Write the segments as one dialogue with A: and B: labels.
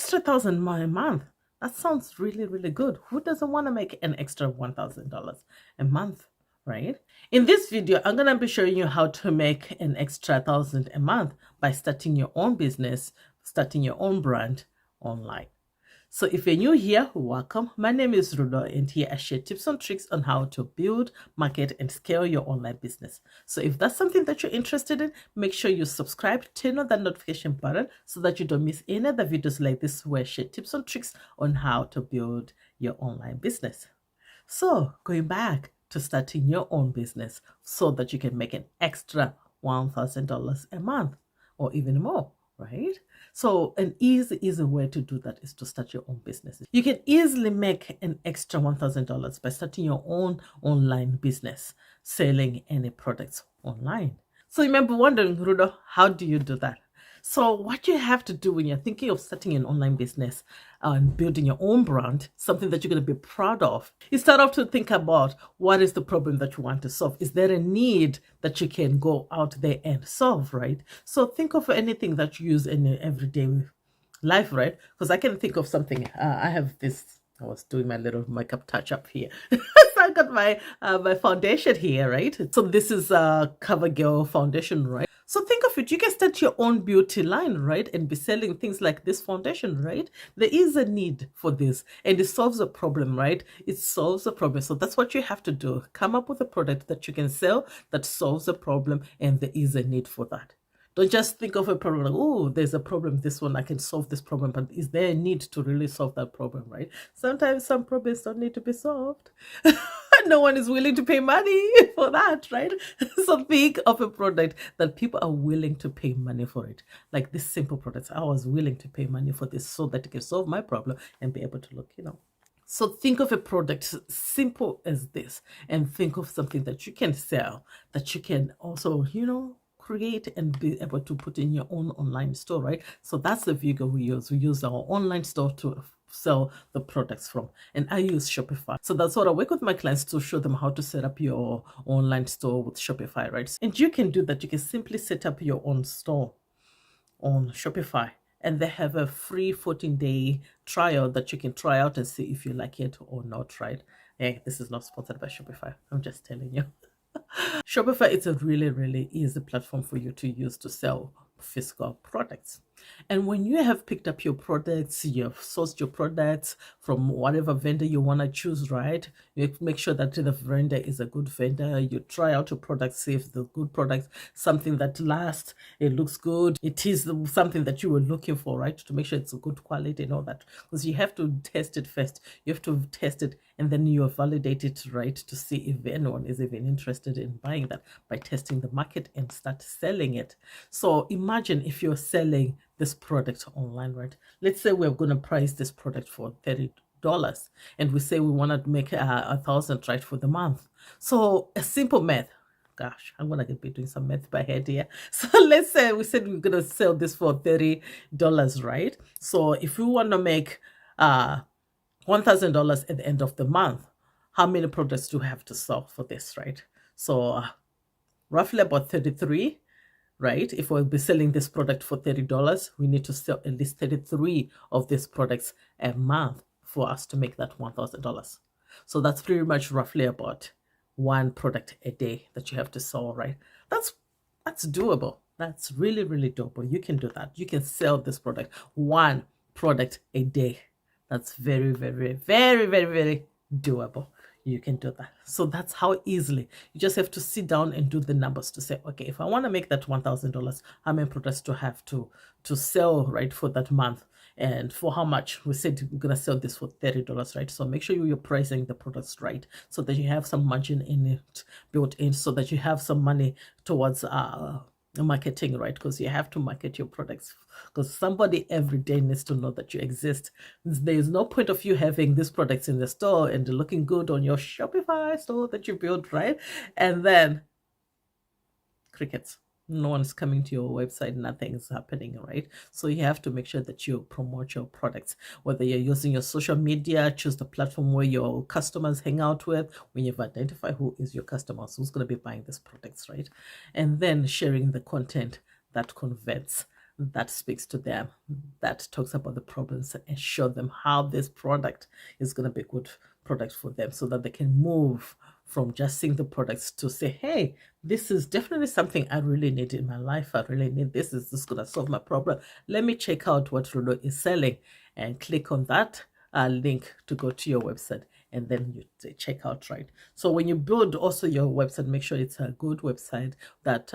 A: extra thousand a month. That sounds really, really good. Who doesn't want to make an extra $1,000 a month, right? In this video, I'm going to be showing you how to make an extra thousand a month by starting your own business, starting your own brand online. So if you're new here, welcome. My name is Rudo, and here I share tips and tricks on how to build, market, and scale your online business. So if that's something that you're interested in, make sure you subscribe, turn on that notification button so that you don't miss any other videos like this where I share tips and tricks on how to build your online business. So going back to starting your own business so that you can make an extra $1,000 a month or even more, right? So an easy way to do that is to start your own business. You can easily make an extra $1,000 by starting your own online business, selling any products online. So you may be wondering, Rudo, how do you do that? So what you have to do when you're thinking of starting an online business and building your own brand, something that you're going to be proud of, you start off to think about what is the problem that you want to solve. Is there a need that you can go out there and solve, right? So think of anything that you use in your everyday life, right? Because I can think of something. I have this. I was doing my little makeup touch up here. So I got my foundation here, right? So this is CoverGirl foundation, right? So think of it, you can start your own beauty line, right? And be selling things like this foundation, right? There is a need for this and it solves a problem, right? It solves a problem. So that's what you have to do. Come up with a product that you can sell that solves a problem, and there is a need for that. Don't just think of a problem like, oh, there's a problem, this one, I can solve this problem, but is there a need to really solve that problem, right? Sometimes some problems don't need to be solved. No one is willing to pay money for that, right? So think of a product that people are willing to pay money for it. Like this simple product, I was willing to pay money for this so that it can solve my problem and be able to look, So think of a product simple as this, and think of something that you can sell, that you can also, create and be able to put in your own online store, right? So that's the vehicle we use. We use our online store to sell the products from, and I use Shopify. So that's what I work with my clients to show them how to set up your online store with Shopify, right? And you can do that. You can simply set up your own store on Shopify, and they have a free 14-day trial that you can try out and see if you like it or not, right? Hey, this is not sponsored by Shopify. I'm just telling you. Shopify is a really, really easy platform for you to use to sell physical products. And when you have picked up your products, you've sourced your products from whatever vendor you want to choose, right? You make sure that the vendor is a good vendor. You try out your product, see if the good product, something that lasts, it looks good, it is something that you were looking for, right? To make sure it's a good quality and all that. Because you have to test it first. You have to test it and then you validate it, right? To see if anyone is even interested in buying that by testing the market and start selling it. So imagine if you're selling this product online, right? Let's say we're going to price this product for $30, and we say we want to make 1,000, right, for the month. So a simple math. Gosh, I'm gonna be doing some math by head here. So let's say we said we're gonna sell this for $30, right? So if we want to make $1,000 at the end of the month, how many products do we have to sell for this, right? So roughly about 33, right? If we'll be selling this product for $30, we need to sell at least 33 of these products a month for us to make that $1,000. So that's pretty much roughly about one product a day that you have to sell, right? That's doable. That's really, really doable. You can do that. You can sell this product, one product a day. That's very, very, very, very, very doable. You can do that. So that's how easily you just have to sit down and do the numbers to say, okay, if I want to make that $1,000, how many products do I have to sell, right, for that month? And for how much? We said we're gonna sell this for $30, right? So make sure you're pricing the products right so that you have some margin in it built in, so that you have some money towards marketing, right? Because you have to market your products, because somebody every day needs to know that you exist. There is no point of you having these products in the store and looking good on your Shopify store that you built, right? And then crickets. No one's coming to your website, nothing's happening, right? So you have to make sure that you promote your products, whether you're using your social media, choose the platform where your customers hang out with, when you've identified who is your customers, who's going to be buying these products, right? And then sharing the content that converts that speaks to them, that talks about the problems, and show them how this product is going to be a good product for them, so that they can move from just seeing the products to say, hey, this is definitely something I really need in my life. I really need this. Is this going to solve my problem? Let me check out what Rulo is selling, and click on that link to go to your website, and then you check out, right? So when you build also your website, make sure it's a good website that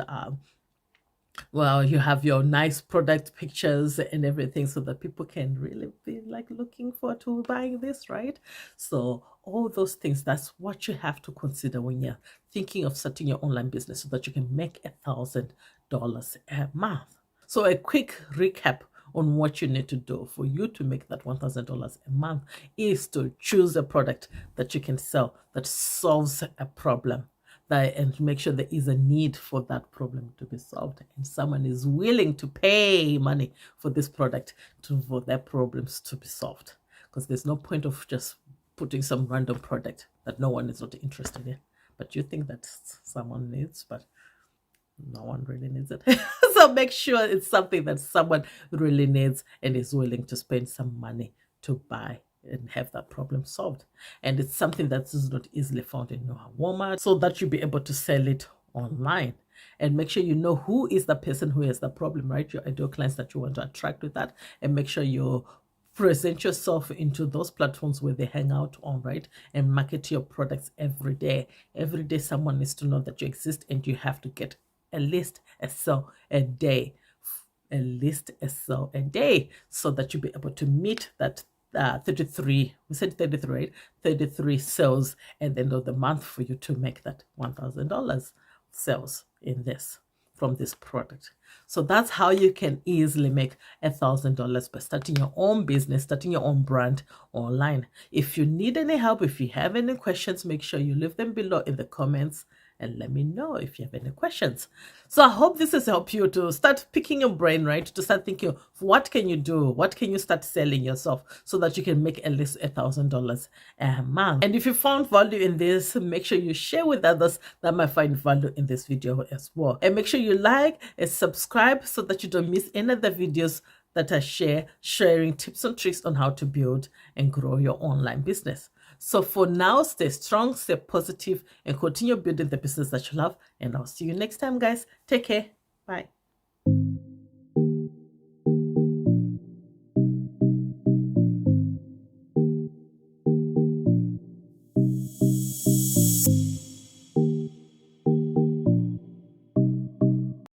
A: well, you have your nice product pictures and everything, so that people can really be like looking forward to buying this, right? So all those things, that's what you have to consider when you're thinking of starting your online business, so that you can make $1,000 a month. So a quick recap on what you need to do for you to make that $1,000 a month is to choose a product that you can sell that solves a problem, and make sure there is a need for that problem to be solved, and someone is willing to pay money for this product for their problems to be solved. Because there's no point of just putting some random product that no one is not interested in, but you think that someone needs, but no one really needs it. So make sure it's something that someone really needs and is willing to spend some money to buy and have that problem solved. And it's something that is not easily found in your Walmart, so that you'll be able to sell it online. And make sure you know who is the person who has the problem, right? Your ideal clients that you want to attract with that, and make sure you present yourself into those platforms where they hang out on, right? And market your products every day. Every day someone needs to know that you exist, and you have to get at least a sale a day, at least a sale a day, so that you'll be able to meet that 33, we said 33, right? 33 sales at the end of the month for you to make that $1,000 sales in this, from this product. So that's how you can easily make $1,000 by starting your own business, starting your own brand online. If you need any help, if you have any questions, make sure you leave them below in the comments, and let me know if you have any questions. So I hope this has helped you to start picking your brain, right? To start thinking, what can you do? What can you start selling yourself so that you can make at least $1,000 a month? And if you found value in this, make sure you share with others that might find value in this video as well. And make sure you like and subscribe so that you don't miss any of the videos that I sharing tips and tricks on how to build and grow your online business. So for now, stay strong, stay positive, and continue building the business that you love. And I'll see you next time, guys. Take care. Bye.